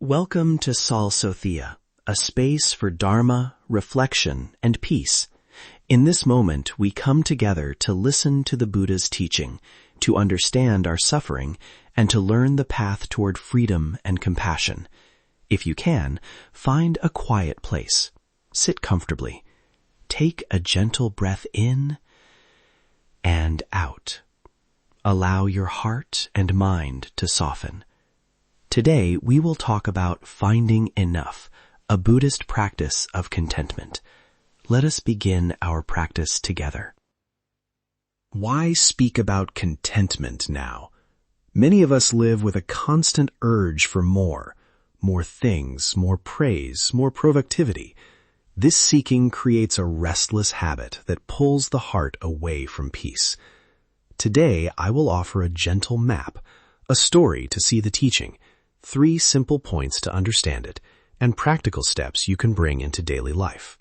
Welcome to Sal Sothea, a space for dharma, reflection, and peace. In this moment, we come together to listen to the Buddha's teaching, to understand our suffering, and to learn the path toward freedom and compassion. If you can, find a quiet place. Sit comfortably. Take a gentle breath in and out. Allow your heart and mind to soften. Today, we will talk about finding enough, a Buddhist practice of contentment. Let us begin our practice together. Why speak about contentment now? Many of us live with a constant urge for more things, more praise, more productivity. This seeking creates a restless habit that pulls the heart away from peace. Today, I will offer a gentle map, a story to see the teaching, 3 simple points to understand it, and practical steps you can bring into daily life.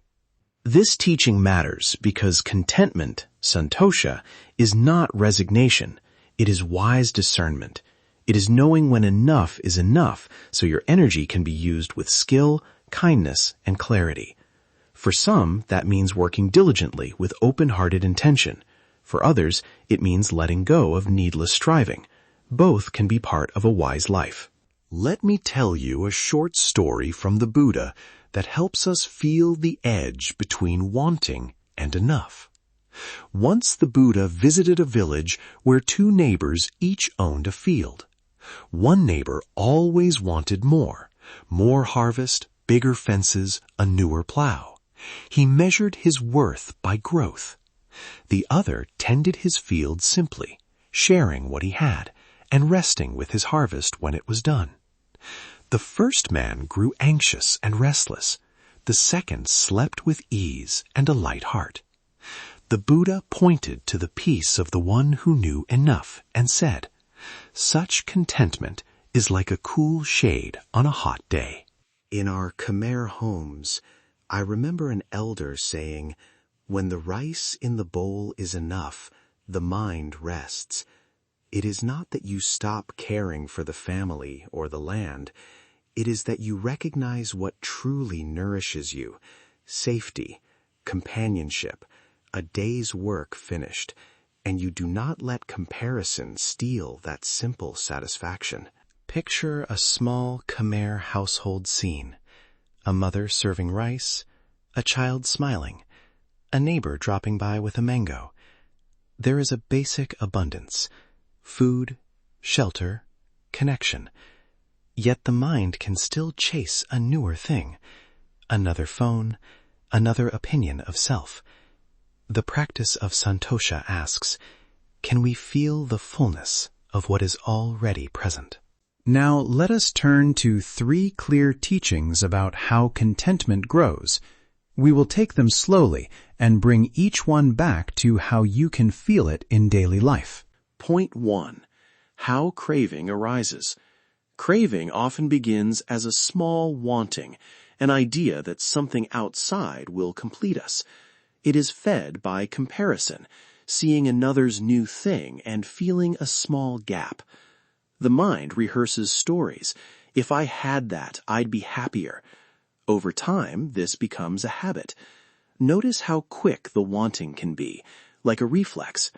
This teaching matters because contentment, Santosha, is not resignation. It is wise discernment. It is knowing when enough is enough so your energy can be used with skill, kindness, and clarity. For some, that means working diligently with open-hearted intention. For others, it means letting go of needless striving. Both can be part of a wise life. Let me tell you a short story from the Buddha that helps us feel the edge between wanting and enough. Once the Buddha visited a village where 2 neighbors each owned a field. One neighbor always wanted more harvest, bigger fences, a newer plow. He measured his worth by growth. The other tended his field simply, sharing what he had and resting with his harvest when it was done. The first man grew anxious and restless. The second slept with ease and a light heart. The Buddha pointed to the peace of the one who knew enough and said, "Such contentment is like a cool shade on a hot day." In our Khmer homes, I remember an elder saying, "When the rice in the bowl is enough, the mind rests." It is not that you stop caring for the family or the land. It is that you recognize what truly nourishes you: safety, companionship, a day's work finished, and you do not let comparison steal that simple satisfaction. Picture a small Khmer household scene: a mother serving rice, a child smiling, a neighbor dropping by with a mango. There is a basic abundance: food, shelter, connection. Yet the mind can still chase a newer thing: another phone, another opinion of self. The practice of Santosha asks, can we feel the fullness of what is already present? Now let us turn to 3 clear teachings about how contentment grows. We will take them slowly and bring each one back to how you can feel it in daily life. Point 1. How craving arises. Craving often begins as a small wanting, an idea that something outside will complete us. It is fed by comparison, seeing another's new thing and feeling a small gap. The mind rehearses stories. If I had that, I'd be happier. Over time, this becomes a habit. Notice how quick the wanting can be, like a reflex.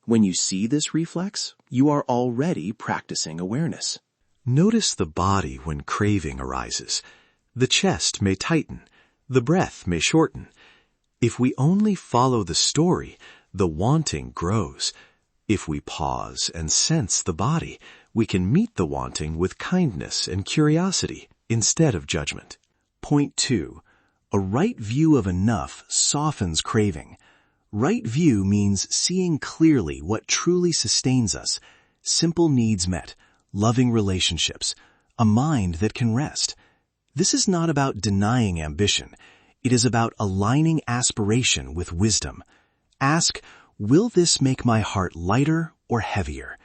When you see this reflex, you are already practicing awareness. Notice the body when craving arises. The chest may tighten. The breath may shorten. If we only follow the story, the wanting grows. If we pause and sense the body, we can meet the wanting with kindness and curiosity instead of judgment. Point 2. A right view of enough softens craving. Right view means seeing clearly what truly sustains us: simple needs met, loving relationships, a mind that can rest. This is not about denying ambition. It is about aligning aspiration with wisdom. Ask, will this make my heart lighter or heavier?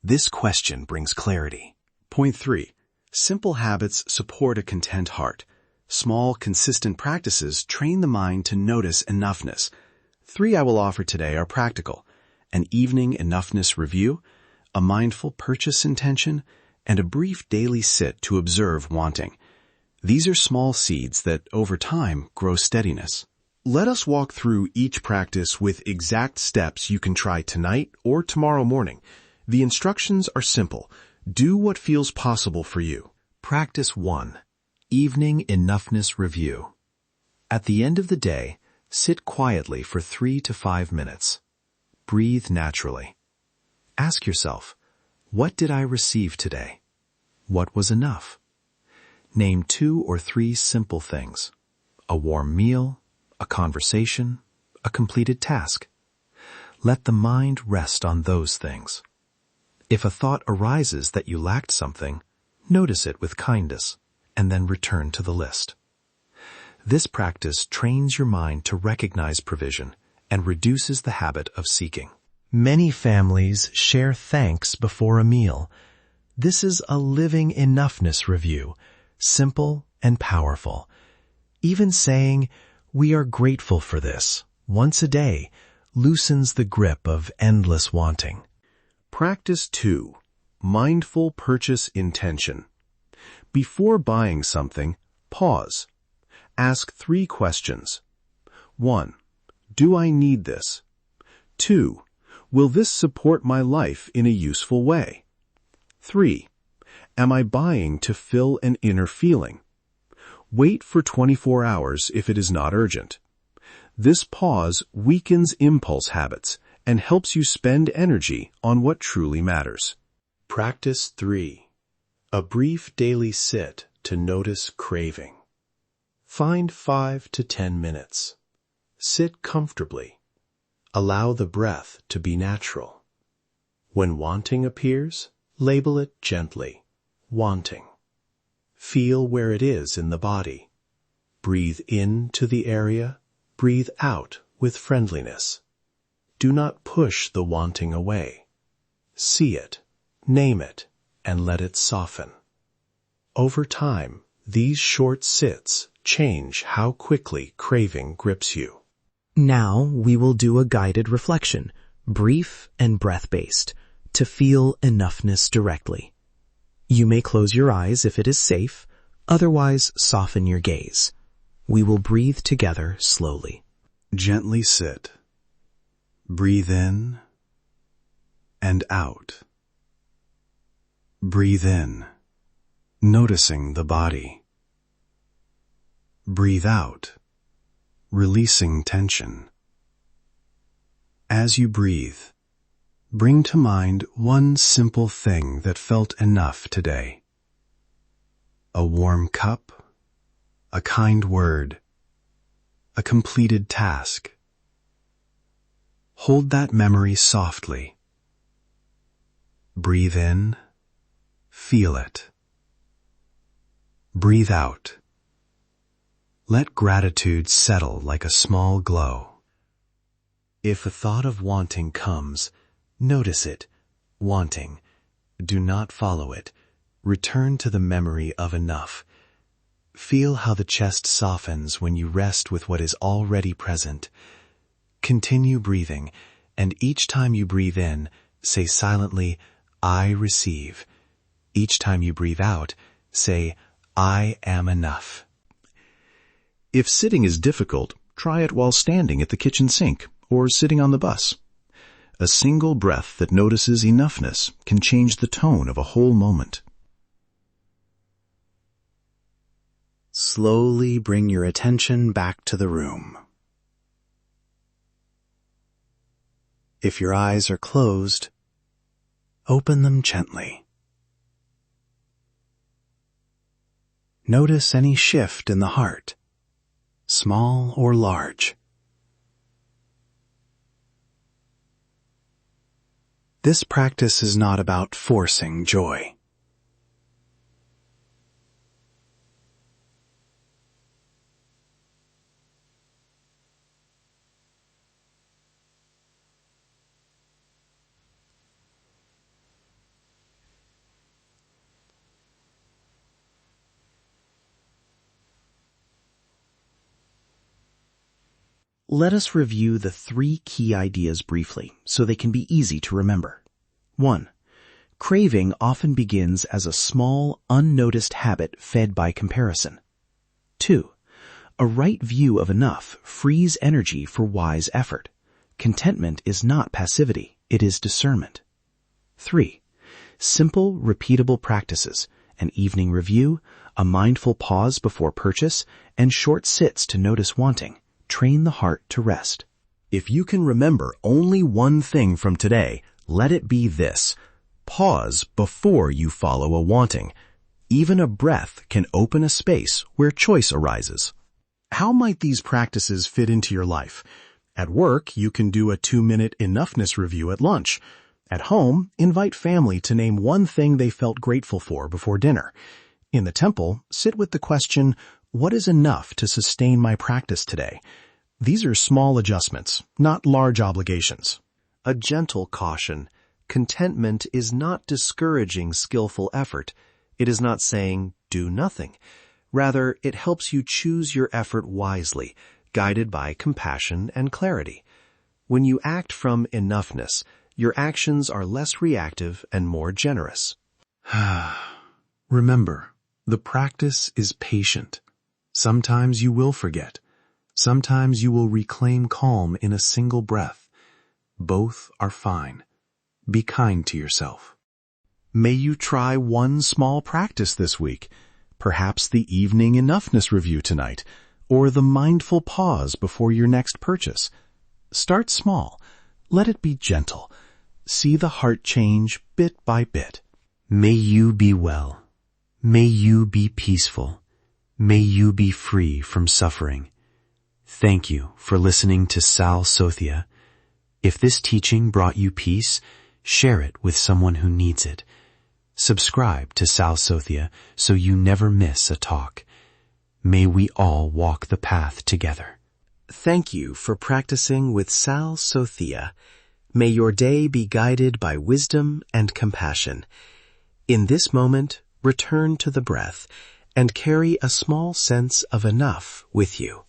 This question brings clarity. Point 3. Simple habits support a content heart. Small, consistent practices train the mind to notice enoughness. 3 I will offer today are practical: an evening enoughness review, a mindful purchase intention, and a brief daily sit to observe wanting. These are small seeds that, over time, grow steadiness. Let us walk through each practice with exact steps you can try tonight or tomorrow morning. The instructions are simple. Do what feels possible for you. Practice 1. Evening Enoughness Review. At the end of the day, sit quietly for 3 to 5 minutes. Breathe naturally. Ask yourself, what did I receive today? What was enough? Name 2 or 3 simple things. A warm meal, a conversation, a completed task. Let the mind rest on those things. If a thought arises that you lacked something, notice it with kindness, and then return to the list. This practice trains your mind to recognize provision and reduces the habit of seeking. Many families share thanks before a meal. This is a living enoughness review, simple and powerful. Even saying, "We are grateful for this," once a day, loosens the grip of endless wanting. Practice 2. Mindful Purchase Intention. Before buying something, pause. Ask 3 questions. 1. Do I need this? 2. Will this support my life in a useful way? 3. Am I buying to fill an inner feeling? Wait for 24 hours if it is not urgent. This pause weakens impulse habits and helps you spend energy on what truly matters. Practice 3. A brief daily sit to notice craving. Find 5 to 10 minutes. Sit comfortably. Allow the breath to be natural. When wanting appears, label it gently, wanting. Feel where it is in the body. Breathe in to the area, breathe out with friendliness. Do not push the wanting away. See it, name it, and let it soften. Over time, these short sits change how quickly craving grips you. Now we will do a guided reflection, brief and breath-based, to feel enoughness directly. You may close your eyes if it is safe, otherwise soften your gaze. We will breathe together slowly. Gently sit. Breathe in and out. Breathe in, noticing the body. Breathe out, releasing tension. As you breathe, bring to mind one simple thing that felt enough today. A warm cup, a kind word, a completed task. Hold that memory softly. Breathe in, feel it. Breathe out. Let gratitude settle like a small glow. If a thought of wanting comes, notice it, wanting. Do not follow it. Return to the memory of enough. Feel how the chest softens when you rest with what is already present. Continue breathing, and each time you breathe in, say silently, "I receive." Each time you breathe out, say, "I am enough." If sitting is difficult, try it while standing at the kitchen sink or sitting on the bus. A single breath that notices enoughness can change the tone of a whole moment. Slowly bring your attention back to the room. If your eyes are closed, open them gently. Notice any shift in the heart, small or large. This practice is not about forcing joy. Let us review the 3 key ideas briefly so they can be easy to remember. 1. Craving often begins as a small, unnoticed habit fed by comparison. 2. A right view of enough frees energy for wise effort. Contentment is not passivity, it is discernment. 3. Simple, repeatable practices, an evening review, a mindful pause before purchase, and short sits to notice wanting, train the heart to rest. If you can remember only one thing from today, let it be this. Pause before you follow a wanting. Even a breath can open a space where choice arises. How might these practices fit into your life? At work, you can do a 2-minute enoughness review at lunch. At home, invite family to name one thing they felt grateful for before dinner. In the temple, sit with the question, what is enough to sustain my practice today? These are small adjustments, not large obligations. A gentle caution. Contentment is not discouraging skillful effort. It is not saying, do nothing. Rather, it helps you choose your effort wisely, guided by compassion and clarity. When you act from enoughness, your actions are less reactive and more generous. Remember, the practice is patient. Sometimes you will forget. Sometimes you will reclaim calm in a single breath. Both are fine. Be kind to yourself. May you try one small practice this week, perhaps the evening enoughness review tonight, or the mindful pause before your next purchase. Start small. Let it be gentle. See the heart change bit by bit. May you be well. May you be peaceful. May you be free from suffering. Thank you for listening to Sal Sothea. If this teaching brought you peace, share it with someone who needs it. Subscribe to Sal Sothea so you never miss a talk. May we all walk the path together. Thank you for practicing with Sal Sothea. May your day be guided by wisdom and compassion. In this moment, return to the breath and carry a small sense of enough with you.